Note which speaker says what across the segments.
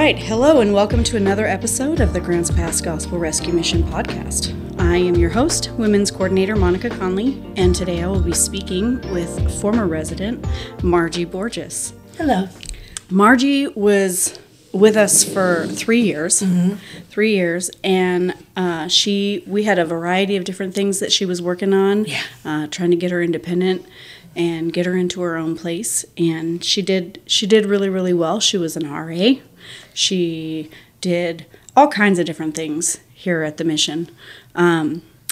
Speaker 1: right, hello and welcome to another episode of the Grants Pass Gospel Rescue Mission podcast. I am your host, Women's Coordinator Monica Conley, and today I will be speaking with former resident Margie Borges.
Speaker 2: Hello.
Speaker 1: Margie was with us for 3 years, and we had a variety of different things that she was working on, trying to get her independent and get her into her own place, and she did really, really well. She was an RA. She did all kinds of different things here at the mission.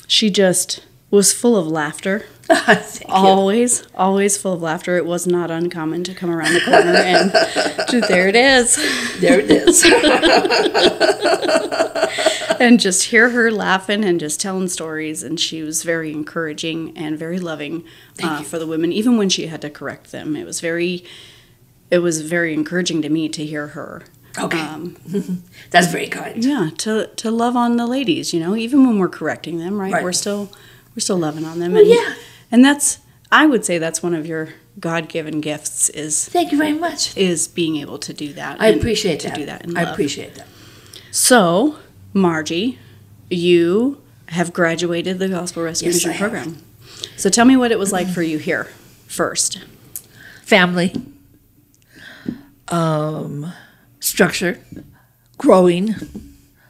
Speaker 1: She just was full of laughter. Always full of laughter. It was not uncommon to come around the corner and there it is.
Speaker 2: There it is.
Speaker 1: And just hear her laughing and just telling stories. And she was very encouraging and very loving for the women, even when she had to correct them. It was very encouraging to me to hear her.
Speaker 2: Okay. That's very kind.
Speaker 1: Yeah, to love on the ladies, even when we're correcting them, right? We're still loving on them. And I would say that's one of your God-given gifts is...
Speaker 2: Thank you very much.
Speaker 1: ...is being able to do that.
Speaker 2: I appreciate that.
Speaker 1: To do that in love.
Speaker 2: I appreciate that.
Speaker 1: So, Margie, you have graduated the Gospel Rescue Mission program. So tell me what it was like for you here first.
Speaker 2: Family. Structure. Growing.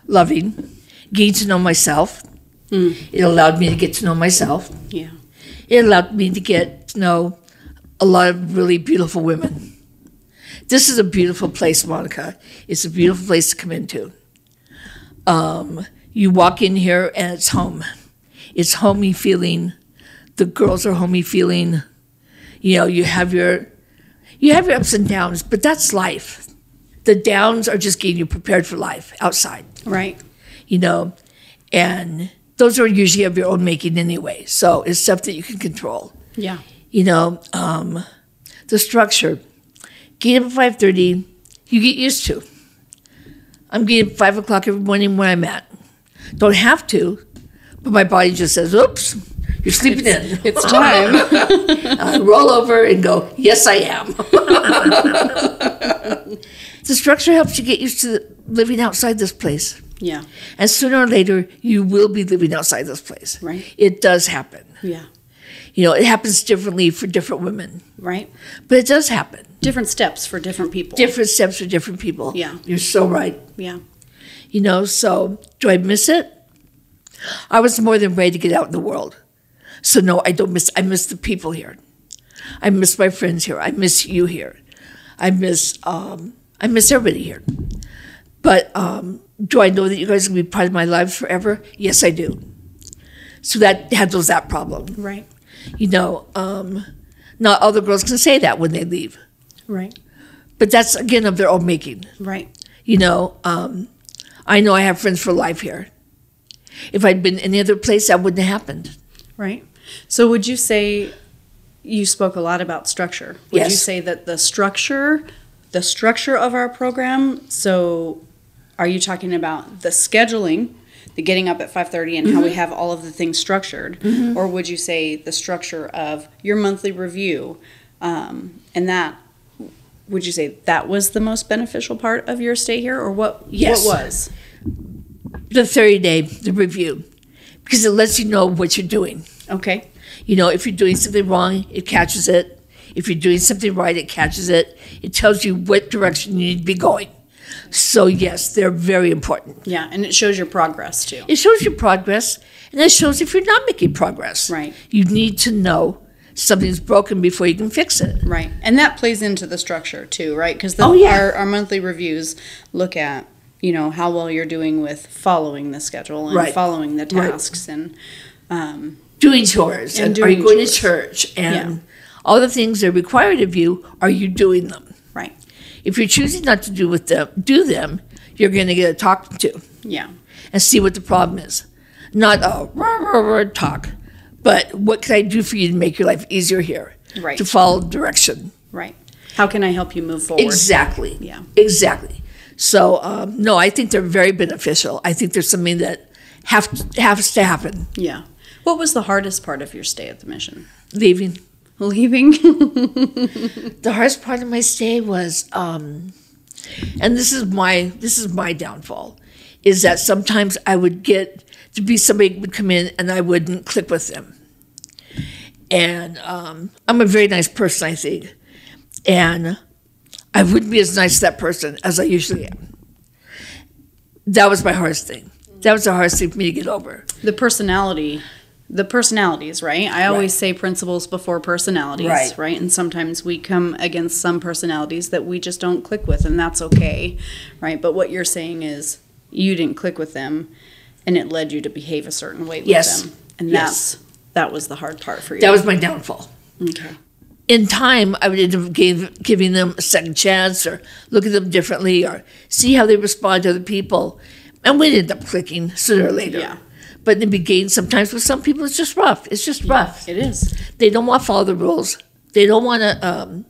Speaker 2: Loving. Getting to know myself. It allowed me to get to know myself.
Speaker 1: Yeah.
Speaker 2: It allowed me to get to know a lot of really beautiful women. This is a beautiful place, Monica. It's a beautiful place to come into. You walk in here and it's home. It's homey feeling. The girls are homey feeling. You have your ups and downs, but that's life. The downs are just getting you prepared for life outside.
Speaker 1: Right.
Speaker 2: And those are usually of your own making anyway. So it's stuff that you can control.
Speaker 1: Yeah.
Speaker 2: The structure. Getting up at 5:30, you get used to. I'm getting up 5 o'clock every morning where I'm at. Don't have to, but my body just says, oops, you're sleeping in.
Speaker 1: It's time.
Speaker 2: I roll over and go, yes, I am. The structure helps you get used to living outside this place.
Speaker 1: Yeah.
Speaker 2: And sooner or later, you will be living outside this place.
Speaker 1: Right.
Speaker 2: It does happen.
Speaker 1: Yeah.
Speaker 2: It happens differently for different women.
Speaker 1: Right.
Speaker 2: But it does happen.
Speaker 1: Different steps for different people.
Speaker 2: Different steps for different people.
Speaker 1: Yeah.
Speaker 2: You're so right.
Speaker 1: Yeah.
Speaker 2: So do I miss it? I was more than ready to get out in the world. So no, I don't miss. I miss the people here. I miss my friends here. I miss you here. I miss everybody here. But do I know that you guys are going to be part of my lives forever? Yes, I do. So that handles that problem.
Speaker 1: Right.
Speaker 2: Not all the girls can say that when they leave.
Speaker 1: Right.
Speaker 2: But that's, again, of their own making.
Speaker 1: Right.
Speaker 2: I know I have friends for life here. If I'd been any other place, that wouldn't have happened.
Speaker 1: Right. So would you say, you spoke a lot about structure. Would you say that the structure of our program, so are you talking about the scheduling, the getting up at 5:30 and how we have all of the things structured, or would you say the structure of your monthly review, and that, would you say that was the most beneficial part of your stay here, or what?
Speaker 2: Yes.
Speaker 1: What was?
Speaker 2: The 30-day, the review, because it lets you know what you're doing.
Speaker 1: Okay.
Speaker 2: If you're doing something wrong, it catches it. If you're doing something right, it catches it. It tells you what direction you need to be going. So, yes, they're very important.
Speaker 1: Yeah, and it shows your progress, too.
Speaker 2: It shows your progress, and it shows if you're not making progress.
Speaker 1: Right.
Speaker 2: You need to know something's broken before you can fix it.
Speaker 1: Right, and that plays into the structure, too, right? Because our monthly reviews look at, how well you're doing with following the schedule and following the tasks and...
Speaker 2: doing chores, and are you going to church, and all the things that are required of you, are you doing them?
Speaker 1: Right.
Speaker 2: If you're choosing not to do them, you're going to get a talking to.
Speaker 1: Yeah.
Speaker 2: And see what the problem is. Not a talk, but what can I do for you to make your life easier here?
Speaker 1: Right.
Speaker 2: To follow direction.
Speaker 1: Right. How can I help you move forward?
Speaker 2: Exactly.
Speaker 1: Yeah.
Speaker 2: Exactly. So, no, I think they're very beneficial. I think there's something that has to happen.
Speaker 1: Yeah. What was the hardest part of your stay at the mission?
Speaker 2: Leaving.
Speaker 1: The
Speaker 2: hardest part of my stay was And this is my downfall, is that sometimes I would get to be somebody would come in and I wouldn't click with them. And I'm a very nice person, I think. And I wouldn't be as nice to that person as I usually am. That was my hardest thing. That was the hardest thing for me to get over.
Speaker 1: The personalities, right? I always say principles before personalities, right? And sometimes we come against some personalities that we just don't click with, and that's okay, right? But what you're saying is you didn't click with them, and it led you to behave a certain way with them. And that was the hard part for you.
Speaker 2: That was my downfall.
Speaker 1: Okay.
Speaker 2: In time, I would end up giving them a second chance or look at them differently or see how they respond to other people. And we'd end up clicking sooner or later.
Speaker 1: Yeah.
Speaker 2: But in the beginning, sometimes with some people, it's just rough. It's just rough.
Speaker 1: It is.
Speaker 2: They don't want to follow the rules. They don't want to,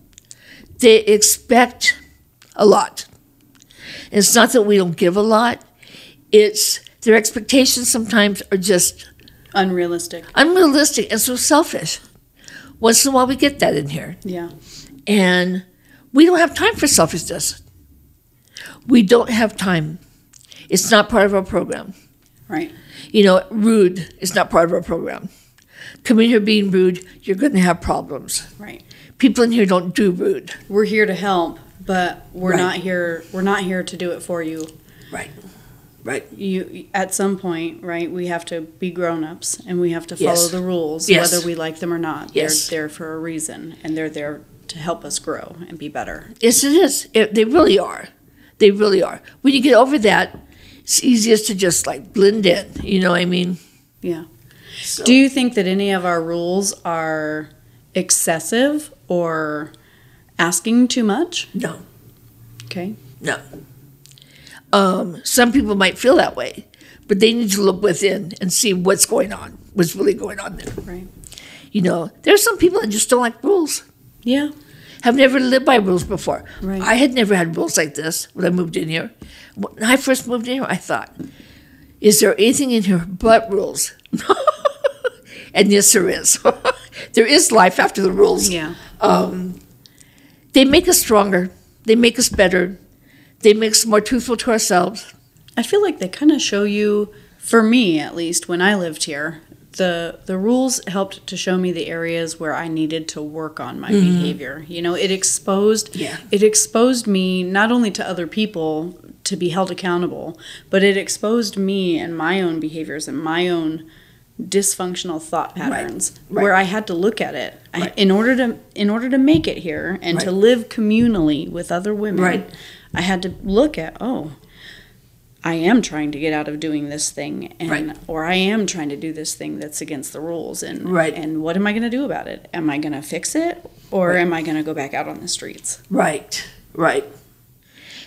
Speaker 2: they expect a lot. And it's not that we don't give a lot. It's their expectations sometimes are just
Speaker 1: unrealistic
Speaker 2: and so selfish. Once in a while, we get that in here.
Speaker 1: Yeah.
Speaker 2: And we don't have time for selfishness. We don't have time. It's not part of our program.
Speaker 1: Right.
Speaker 2: You know, rude is not part of our program. Come in here being rude, you're going to have problems.
Speaker 1: Right.
Speaker 2: People in here don't do rude.
Speaker 1: We're here to help, but we're not here to do it for you.
Speaker 2: Right. Right.
Speaker 1: You at some point, right, we have to be grown-ups and we have to follow the rules, whether we like them or not.
Speaker 2: Yes.
Speaker 1: They're there for a reason, and they're there to help us grow and be better.
Speaker 2: Yes, it is. They really are. They really are. When you get over that, it's easiest to just like blend in. You know what I mean?
Speaker 1: Yeah.
Speaker 2: So.
Speaker 1: Do you think that any of our rules are excessive or asking too much?
Speaker 2: No.
Speaker 1: Okay.
Speaker 2: No. Some people might feel that way, but they need to look within and see what's going on, what's really going on there.
Speaker 1: Right.
Speaker 2: You know, there's some people that just don't like rules.
Speaker 1: Yeah.
Speaker 2: Have never lived by rules before.
Speaker 1: Right.
Speaker 2: I had never had rules like this when I moved in here. When I first moved in here, I thought, is there anything in here but rules? And yes, there is. There is life after the rules.
Speaker 1: Yeah.
Speaker 2: They make us stronger. They make us better. They make us more truthful to ourselves.
Speaker 1: I feel like they kind of show you, for me at least, when I lived here, the rules helped to show me the areas where I needed to work on my behavior. You know, it exposed me not only to other people to be held accountable, but it exposed me and my own behaviors and my own dysfunctional thought patterns where I had to look at it in order to make it here and to live communally with other women. I had to look at, I am trying to get out of doing this thing, and or I am trying to do this thing that's against the rules, and and what am I going to do about it? Am I going to fix it, or am I going to go back out on the streets?
Speaker 2: Right.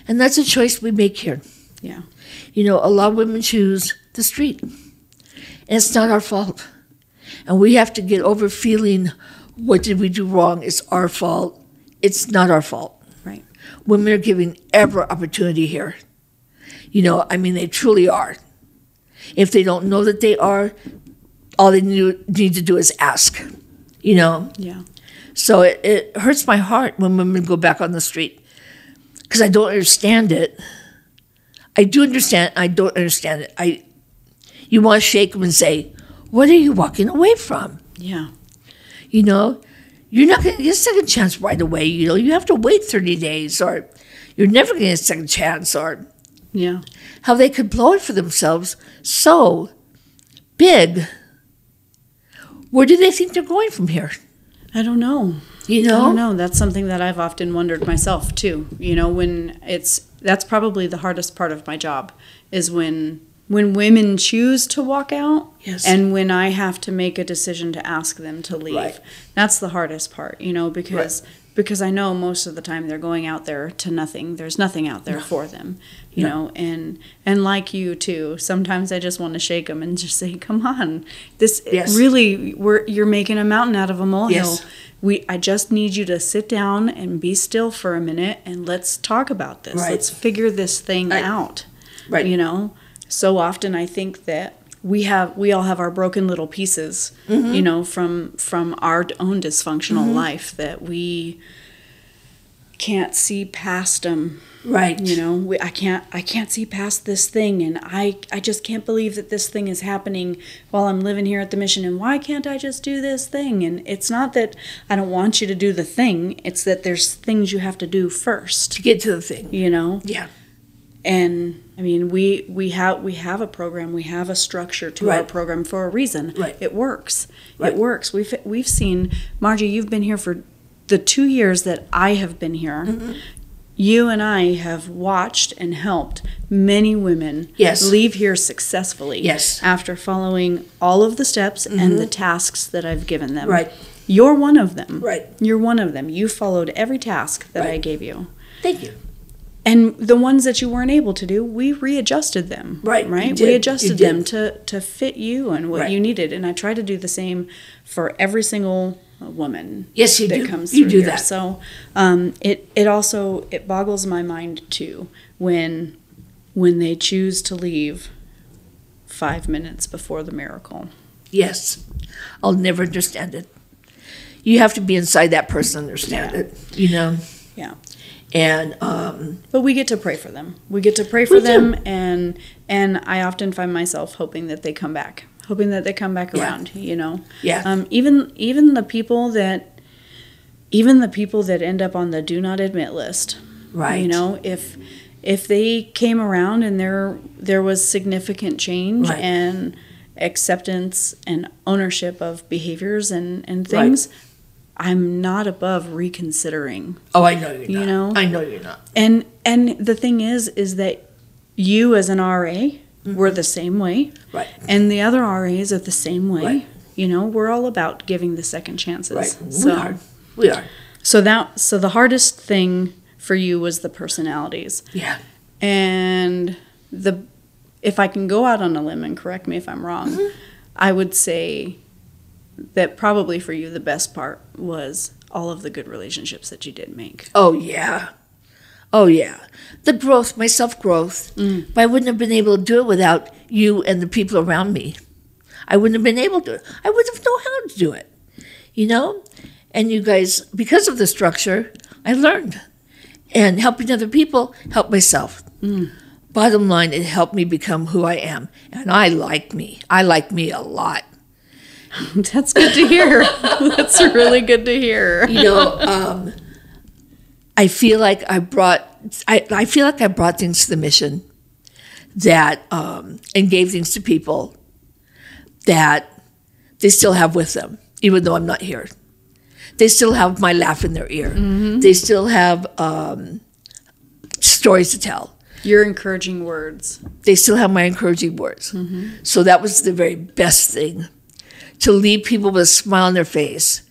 Speaker 2: And that's a choice we make here.
Speaker 1: Yeah.
Speaker 2: You know, a lot of women choose the street, and it's not our fault. And we have to get over feeling, what did we do wrong? It's our fault. It's not our fault.
Speaker 1: Right.
Speaker 2: Women are given every opportunity here. You know, I mean, they truly are. If they don't know that they are, all they need to do is ask, you know?
Speaker 1: Yeah.
Speaker 2: So it hurts my heart when women go back on the street because I don't understand it. I do understand. I don't understand it. You want to shake them and say, what are you walking away from?
Speaker 1: Yeah.
Speaker 2: You know, you're not going to get a second chance right away. You know, you have to wait 30 days or you're never going to get a second chance or...
Speaker 1: Yeah.
Speaker 2: How they could blow it for themselves so big. Where do they think they're going from here?
Speaker 1: I don't know.
Speaker 2: You know?
Speaker 1: I don't know. That's something that I've often wondered myself, too. You know, that's probably the hardest part of my job is when women choose to walk out and when I have to make a decision to ask them to leave. Right. That's the hardest part, you know, because I know most of the time they're going out there to nothing. There's nothing out there for them, you know, and like you too, sometimes I just want to shake them and just say, come on, this really, you're making a mountain out of a molehill. I just need you to sit down and be still for a minute and let's talk about this. Let's figure this thing out, you know. So often I think that we all have our broken little pieces, you know, from our own dysfunctional life that we can't see past them
Speaker 2: Right.
Speaker 1: You know, I can't see past this thing, and I just can't believe that this thing is happening while I'm living here at the mission, and why can't I just do this thing? And it's not that I don't want you to do the thing, it's that there's things you have to do first.
Speaker 2: To get to the thing.
Speaker 1: You know?
Speaker 2: Yeah.
Speaker 1: And I mean, we have a program, we have a structure to our program for a reason.
Speaker 2: Right.
Speaker 1: It works.
Speaker 2: Right.
Speaker 1: It works. We've seen, Margie, you've been here for the 2 years that I have been here. Mm-hmm. You and I have watched and helped many women leave here successfully after following all of the steps and the tasks that I've given them.
Speaker 2: Right.
Speaker 1: You're one of them.
Speaker 2: Right.
Speaker 1: You're one of them. You followed every task that I gave you.
Speaker 2: Thank you.
Speaker 1: And the ones that you weren't able to do, we readjusted them.
Speaker 2: Right.
Speaker 1: We adjusted them to fit you and what you needed. And I try to do the same for every single woman that comes through here. That. So it also boggles my mind too when they choose to leave 5 minutes before the miracle.
Speaker 2: Yes. I'll never understand it. You have to be inside that person to understand it, you know?
Speaker 1: Yeah.
Speaker 2: And
Speaker 1: but we get to pray for them. We get to pray for them, and I often find myself hoping that they come back. Hoping that they come back around, you know.
Speaker 2: Yeah.
Speaker 1: Even the people that end up on the do not admit list.
Speaker 2: Right.
Speaker 1: You know, if they came around and there was significant change and acceptance and ownership of behaviors and things, I'm not above reconsidering.
Speaker 2: Oh, I know you're not.
Speaker 1: You know?
Speaker 2: I know you're not.
Speaker 1: And the thing is that you as an RA we're the same way.
Speaker 2: Right.
Speaker 1: And the other RAs are the same way.
Speaker 2: Right.
Speaker 1: You know, we're all about giving the second chances.
Speaker 2: Right.
Speaker 1: So,
Speaker 2: we are.
Speaker 1: So the hardest thing for you was the personalities.
Speaker 2: Yeah.
Speaker 1: And if I can go out on a limb and correct me if I'm wrong, I would say that probably for you the best part was all of the good relationships that you did make.
Speaker 2: Oh, yeah. Oh, yeah. The growth, my self-growth. But I wouldn't have been able to do it without you and the people around me. I wouldn't have been able to. I wouldn't have known how to do it, you know? And you guys, because of the structure, I learned. And helping other people helped myself. Bottom line, it helped me become who I am. And I like me. I like me a lot.
Speaker 1: That's good to hear. That's really good to hear.
Speaker 2: You know, I feel like I brought things to the mission that and gave things to people that they still have with them, even though I'm not here. They still have my laugh in their ear. They still have stories to tell.
Speaker 1: Your encouraging words.
Speaker 2: They still have my encouraging words. So that was the very best thing. To leave people with a smile on their face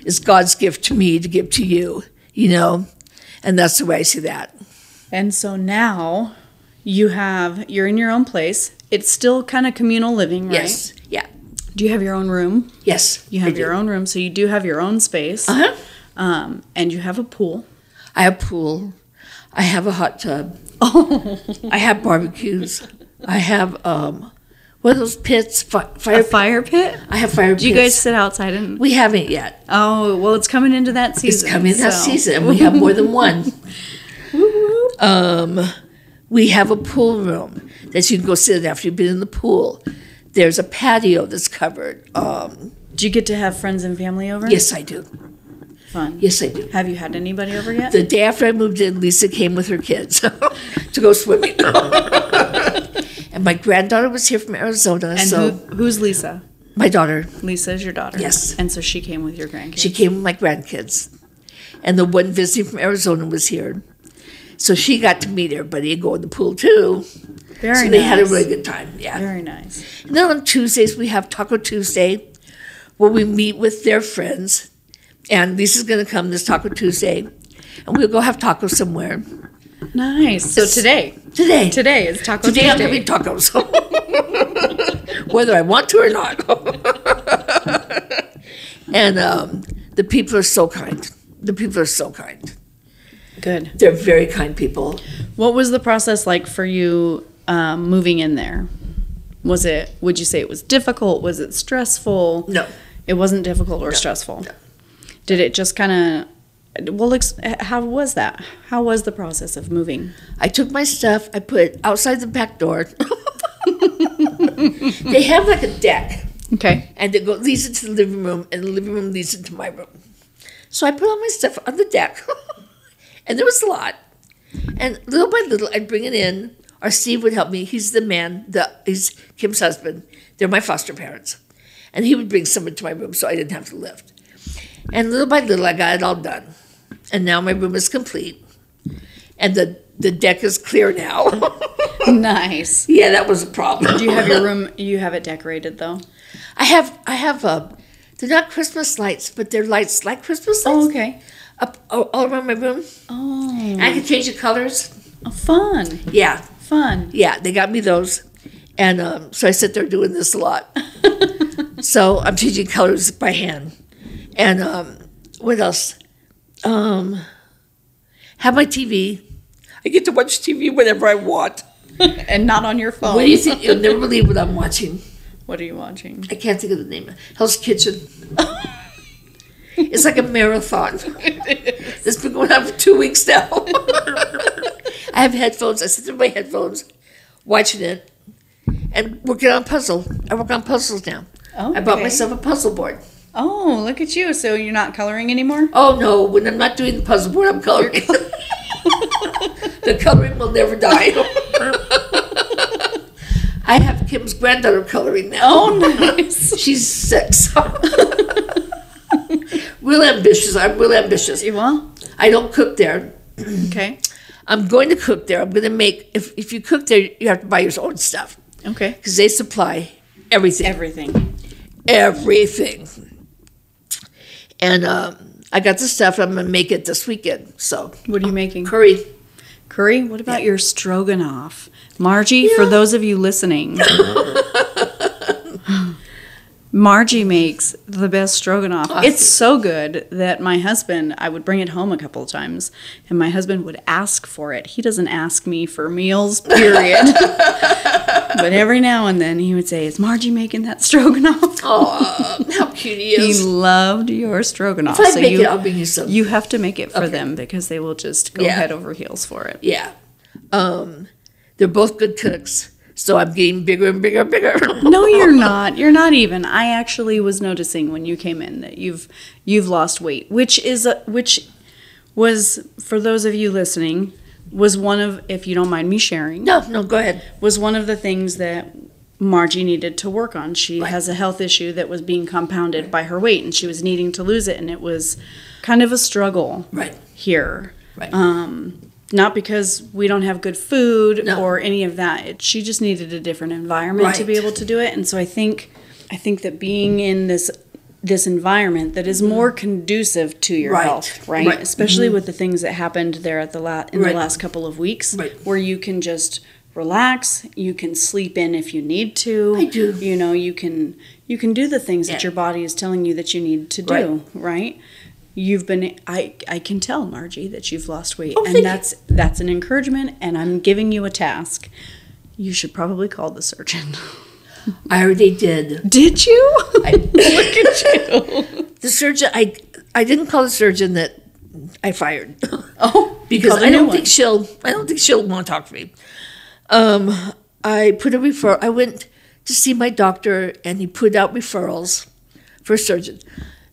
Speaker 2: is God's gift to me to give to you, you know? And that's the way I see that.
Speaker 1: And so now you're in your own place. It's still kind of communal living, right?
Speaker 2: Yes. Yeah.
Speaker 1: Do you have your own room?
Speaker 2: Yes.
Speaker 1: You have your own room, so you do have your own space. And you have a pool.
Speaker 2: I have a pool. I have a hot tub. Oh. I have barbecues. I have what are those pits?
Speaker 1: Fire pit?
Speaker 2: I have fire pits.
Speaker 1: Do you guys sit outside and?
Speaker 2: We haven't yet.
Speaker 1: Oh, well, it's coming into that season.
Speaker 2: It's coming that season, and we have more than one. We have a pool room that you can go sit in after you've been in the pool. There's a patio that's covered.
Speaker 1: Do you get to have friends and family over?
Speaker 2: Yes, I do.
Speaker 1: Fun.
Speaker 2: Yes, I do.
Speaker 1: Have you had anybody over yet?
Speaker 2: The day after I moved in, Lisa came with her kids to go swimming. And my granddaughter was here from Arizona.
Speaker 1: And who's Lisa?
Speaker 2: My daughter.
Speaker 1: Lisa is your daughter?
Speaker 2: Yes.
Speaker 1: And so she came with your grandkids?
Speaker 2: She came with my grandkids. And the one visiting from Arizona was here. So she got to meet everybody and go in the pool too.
Speaker 1: Very nice.
Speaker 2: So they had a really good time, yeah.
Speaker 1: Very nice.
Speaker 2: And then on Tuesdays, we have Taco Tuesday, where we meet with their friends. And Lisa's going to come this Taco Tuesday. And we'll go have tacos somewhere.
Speaker 1: Nice. So today. Today is Taco Tuesday.
Speaker 2: Today I'm having tacos. Whether I want to or not. And the people are so kind. The people are so kind.
Speaker 1: Good.
Speaker 2: They're very kind people.
Speaker 1: What was the process like for you moving in there? Would you say it was difficult? Was it stressful?
Speaker 2: No.
Speaker 1: It wasn't difficult or stressful?
Speaker 2: No.
Speaker 1: Did it just kind of Well, how was that? How was the process of moving?
Speaker 2: I took my stuff, I put it outside the back door. They have like a deck.
Speaker 1: Okay.
Speaker 2: And it leads into the living room, and the living room leads into my room. So I put all my stuff on the deck, and there was a lot. And little by little, I'd bring it in, or Steve would help me. He's the man, he's Kim's husband. They're my foster parents. And he would bring someone to my room so I didn't have to lift. And little by little, I got it all done. And now my room is complete. And the deck is clear now.
Speaker 1: Nice.
Speaker 2: Yeah, that was a problem.
Speaker 1: Do you have your room, you have it decorated though?
Speaker 2: I have they're not Christmas lights, but they're lights like Christmas lights.
Speaker 1: Oh, okay.
Speaker 2: Up all around my room.
Speaker 1: Oh.
Speaker 2: I can change the colors.
Speaker 1: Oh, fun.
Speaker 2: Yeah.
Speaker 1: Fun.
Speaker 2: Yeah, they got me those. And so I sit there doing this a lot. So I'm changing colors by hand. And what else? Have my TV. I get to watch TV whenever I want.
Speaker 1: And not on your phone.
Speaker 2: What do you think? You'll never believe what I'm watching.
Speaker 1: What are you watching?
Speaker 2: I can't think of the name. Hell's Kitchen. It's like a marathon. It's been going on for 2 weeks now. I have headphones. I sit there with my headphones, watching it, and working on a puzzle. I work on puzzles now.
Speaker 1: Okay.
Speaker 2: I bought myself a puzzle board.
Speaker 1: Oh, look at you. So you're not coloring anymore?
Speaker 2: Oh, no. When I'm not doing the puzzle board, I'm coloring. The coloring will never die. I have Kim's granddaughter coloring now.
Speaker 1: Oh, nice.
Speaker 2: She's 6. Real ambitious. I'm real ambitious.
Speaker 1: Well,
Speaker 2: I don't cook there.
Speaker 1: okay.
Speaker 2: I'm going to cook there. I'm going to make, if you cook there, you have to buy your own stuff.
Speaker 1: Okay.
Speaker 2: Because they supply everything.
Speaker 1: Everything.
Speaker 2: Everything. And I got the stuff. I'm going to make it this weekend. So.
Speaker 1: What are you making?
Speaker 2: Curry.
Speaker 1: Curry? What about your stroganoff? Margie, for those of you listening, Margie makes the best stroganoff.
Speaker 2: Awesome.
Speaker 1: It's so good that my husband, I would bring it home a couple of times, and my husband would ask for it. He doesn't ask me for meals, period. But every now and then he would say, "Is Margie making that stroganoff?"
Speaker 2: Oh, how cute he is.
Speaker 1: He loved your stroganoff.
Speaker 2: If I make it, I'll bring you some.
Speaker 1: You have to make it for them because they will just go head over heels for it.
Speaker 2: Yeah. They're both good cooks. So I'm getting bigger and bigger and bigger.
Speaker 1: No, you're not. You're not even. I actually was noticing when you came in that you've lost weight, which was, for those of you listening, was one of, if you don't mind me sharing.
Speaker 2: No, go ahead.
Speaker 1: Was one of the things that Margie needed to work on. She has a health issue that was being compounded by her weight, and she was needing to lose it, and it was kind of a struggle here.
Speaker 2: Right.
Speaker 1: Not because we don't have good food or any of that. She just needed a different environment to be able to do it. And so I think that being in this environment that is more conducive to your health, right? Especially with the things that happened there at the last couple of weeks, where you can just relax, you can sleep in if you need to.
Speaker 2: I do.
Speaker 1: You know, you can do the things that your body is telling you that you need to do, right? You've been, I can tell, Margie, that you've lost weight, and that's an encouragement, and I'm giving you a task. You should probably call the surgeon.
Speaker 2: I already did.
Speaker 1: Did you? Look at you.
Speaker 2: The surgeon, I didn't call the surgeon that I fired.
Speaker 1: Oh,
Speaker 2: because I don't think she'll want to talk to me. I put a referral. I went to see my doctor, and he put out referrals for a surgeon.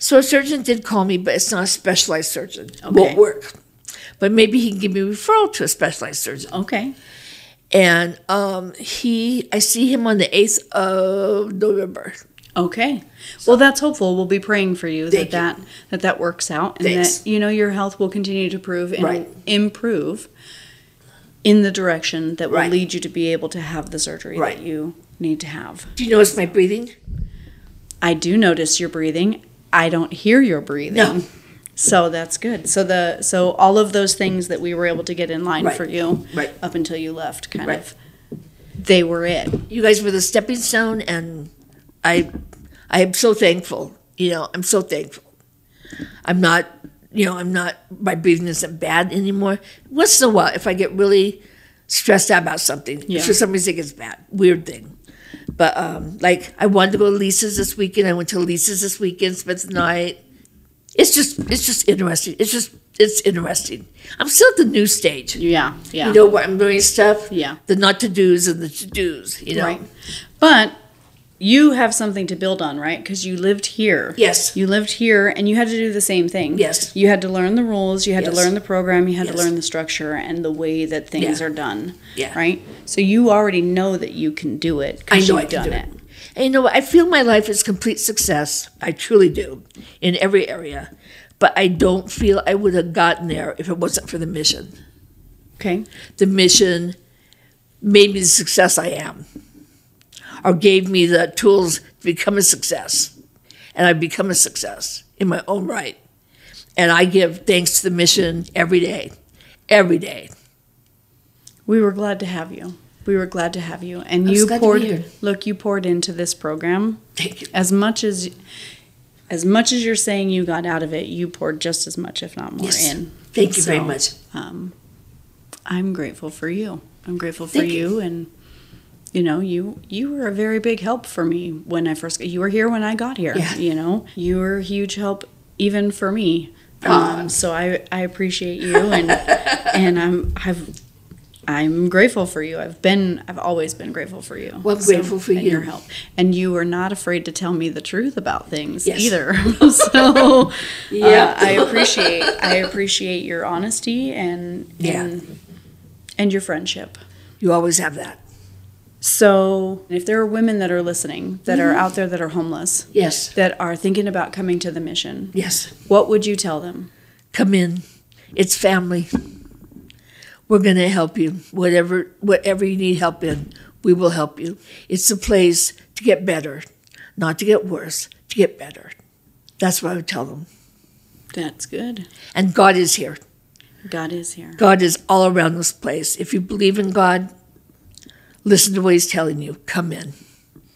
Speaker 2: So a surgeon did call me, but it's not a specialized surgeon. Okay. Won't work. But maybe he can give me a referral to a specialized surgeon. Okay. And I see him on the 8th of November.
Speaker 1: Okay. Well, that's hopeful. We'll be praying for you that works out, and that your health will continue to improve in the direction that will lead you to be able to have the surgery that you need to have.
Speaker 2: Do you notice my breathing?
Speaker 1: I do notice your breathing. I don't hear your breathing. No. So that's good. So all of those things that we were able to get in line for you up until you left, kind of, they were it.
Speaker 2: You guys were the stepping stone, and I am so thankful. I'm so thankful. I'm not, my breathing isn't bad anymore. Once in a while, if I get really stressed out about something, for some reason it gets bad. Weird thing. But, I wanted to go to Lisa's this weekend. I went to Lisa's this weekend, spent the night. It's just interesting. It's it's interesting. I'm still at the new stage.
Speaker 1: Yeah.
Speaker 2: You know what I'm doing stuff?
Speaker 1: Yeah.
Speaker 2: The not to do's and the to do's, you know?
Speaker 1: Right. But you have something to build on, right? Because you lived here.
Speaker 2: Yes.
Speaker 1: You lived here and you had to do the same thing.
Speaker 2: Yes.
Speaker 1: You had to learn the rules, you had to
Speaker 2: Yes.
Speaker 1: learn the program, you had to
Speaker 2: Yes.
Speaker 1: learn the structure and the way that things
Speaker 2: Yeah.
Speaker 1: are done.
Speaker 2: Yeah.
Speaker 1: Right? So you already know that you can do it
Speaker 2: I
Speaker 1: because
Speaker 2: know
Speaker 1: you've
Speaker 2: I can
Speaker 1: done
Speaker 2: do
Speaker 1: it.
Speaker 2: it. And you know what? I feel my life is complete success. I truly do, in every area. But I don't feel I would have gotten there if it wasn't for the mission.
Speaker 1: Okay.
Speaker 2: The mission made me the success I am, or gave me the tools to become a success. And I've become a success in my own right. And I give thanks to the mission every day. Every day.
Speaker 1: We were glad to have you. We were glad to have you. And
Speaker 2: I was
Speaker 1: you
Speaker 2: glad to be here.
Speaker 1: poured look, you poured into this program.
Speaker 2: Thank you.
Speaker 1: As much as you're saying you got out of it, you poured just as much, if not more,
Speaker 2: Yes.
Speaker 1: in.
Speaker 2: Thank you
Speaker 1: So,
Speaker 2: very much.
Speaker 1: I'm grateful for you. I'm grateful for
Speaker 2: Thank
Speaker 1: you, and you know, you were a very big help for me when I first. You were here when I got here.
Speaker 2: Yeah.
Speaker 1: You know, you were a huge help even for me. So I appreciate you, and I'm grateful for you. I've always been grateful for you.
Speaker 2: Well, I'm grateful for
Speaker 1: and
Speaker 2: you.
Speaker 1: your help, and you were not afraid to tell me the truth about things
Speaker 2: Yes.
Speaker 1: either. So
Speaker 2: Yeah.
Speaker 1: I appreciate your honesty and your friendship.
Speaker 2: You always have that.
Speaker 1: So if there are women that are listening that are out there that are homeless,
Speaker 2: Yes.
Speaker 1: that are thinking about coming to the mission,
Speaker 2: Yes.
Speaker 1: what would you tell them?
Speaker 2: Come in. It's family. We're going to help you. Whatever you need help in, we will help you. It's a place to get better, not to get worse, to get better. That's what I would tell them.
Speaker 1: That's good.
Speaker 2: And God is here.
Speaker 1: God is here.
Speaker 2: God is all around this place. If you believe in God, listen to what he's telling you. Come in.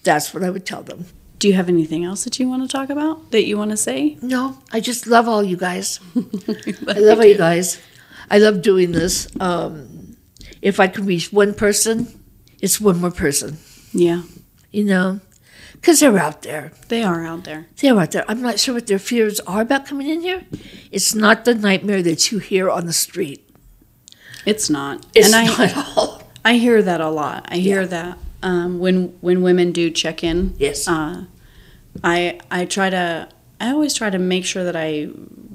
Speaker 2: That's what I would tell them.
Speaker 1: Do you have anything else that you want to talk about, that you want to say?
Speaker 2: No, I just love all you guys. I love all you guys. I love doing this. If I can reach one person, it's one more person.
Speaker 1: Yeah,
Speaker 2: You know, because they're out there.
Speaker 1: they are out there.
Speaker 2: They're out there. I'm not sure what their fears are about coming in here. It's not the nightmare that you hear on the street.
Speaker 1: It's not.
Speaker 2: It's
Speaker 1: and
Speaker 2: not at all.
Speaker 1: I hear that a lot. I hear that when women do check in.
Speaker 2: Yes.
Speaker 1: I always try to make sure that I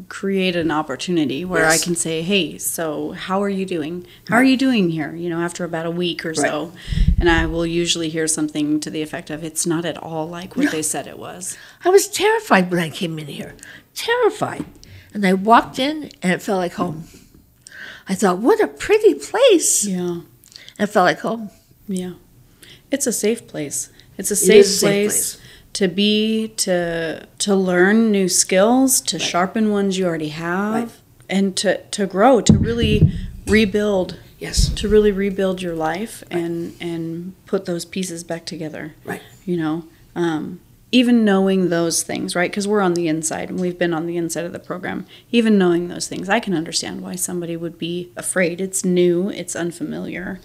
Speaker 1: create an opportunity where I
Speaker 2: Yes.
Speaker 1: can say, hey, so how are you doing? How are you doing here? You know, after about a week or so. And I will usually hear something to the effect of, it's not at all like what they said it was.
Speaker 2: I was terrified when I came in here. Terrified. And I walked in and it felt like home. I thought, what a pretty place.
Speaker 1: Yeah.
Speaker 2: It felt like home.
Speaker 1: Yeah. It's a safe place. It's a
Speaker 2: It
Speaker 1: safe
Speaker 2: is a safe
Speaker 1: place
Speaker 2: place.
Speaker 1: to be, to learn new skills, to sharpen ones you already have,
Speaker 2: Right.
Speaker 1: and to grow, to really rebuild,
Speaker 2: Yes.
Speaker 1: to really rebuild your life and put those pieces back together.
Speaker 2: Right.
Speaker 1: You know, even knowing those things, right? Because we're on the inside and we've been on the inside of the program. Even knowing those things, I can understand why somebody would be afraid. It's new, it's unfamiliar,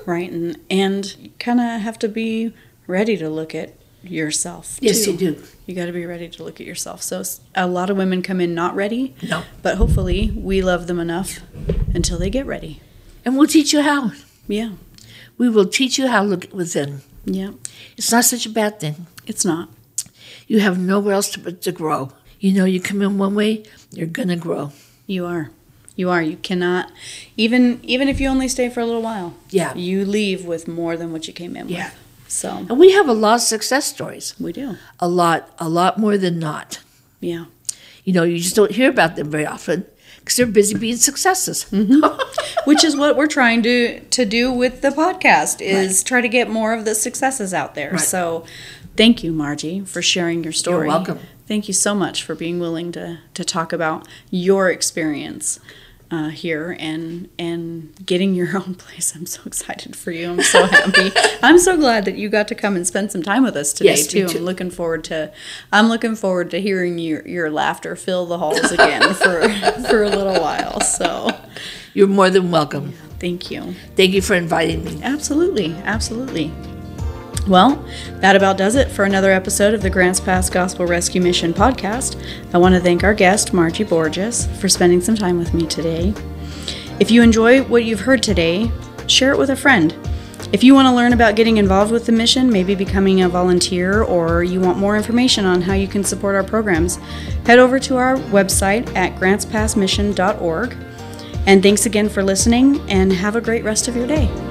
Speaker 1: right? And you kind of have to be ready to look at yourself.
Speaker 2: Yes,
Speaker 1: too.
Speaker 2: you do.
Speaker 1: You got to be ready to look at yourself. So a lot of women come in not ready.
Speaker 2: No.
Speaker 1: But hopefully we love them enough until they get ready.
Speaker 2: And we'll teach you how.
Speaker 1: Yeah.
Speaker 2: We will teach you how to look within.
Speaker 1: Yeah.
Speaker 2: It's not such a bad thing.
Speaker 1: It's not.
Speaker 2: You have nowhere else to grow. You know, you come in one way, you're going to grow.
Speaker 1: You are. You are. You cannot, even if you only stay for a little while.
Speaker 2: Yeah.
Speaker 1: You leave with more than what you came in
Speaker 2: Yeah.
Speaker 1: with. So
Speaker 2: And we have a lot of success stories.
Speaker 1: we do.
Speaker 2: A lot more than not.
Speaker 1: Yeah.
Speaker 2: You know, you just don't hear about them very often because they're busy being successes.
Speaker 1: Which is what we're trying to do with the podcast, is try to get more of the successes out there.
Speaker 2: Right.
Speaker 1: So thank you, Margie, for sharing your story.
Speaker 2: You're welcome.
Speaker 1: Thank you so much for being willing to talk about your experience here and getting your own place. I'm so excited for you. I'm so happy. I'm so glad that you got to come and spend some time with us today,
Speaker 2: Yes, me
Speaker 1: too.
Speaker 2: too.
Speaker 1: I'm looking forward to hearing your laughter fill the halls again for a little while. So
Speaker 2: You're more than welcome.
Speaker 1: thank you.
Speaker 2: Thank you for inviting me.
Speaker 1: Absolutely. Absolutely. Well, that about does it for another episode of the Grants Pass Gospel Rescue Mission podcast. I want to thank our guest, Margie Borges, for spending some time with me today. If you enjoy what you've heard today, share it with a friend. If you want to learn about getting involved with the mission, maybe becoming a volunteer, or you want more information on how you can support our programs, head over to our website at grantspassmission.org. And thanks again for listening, and have a great rest of your day.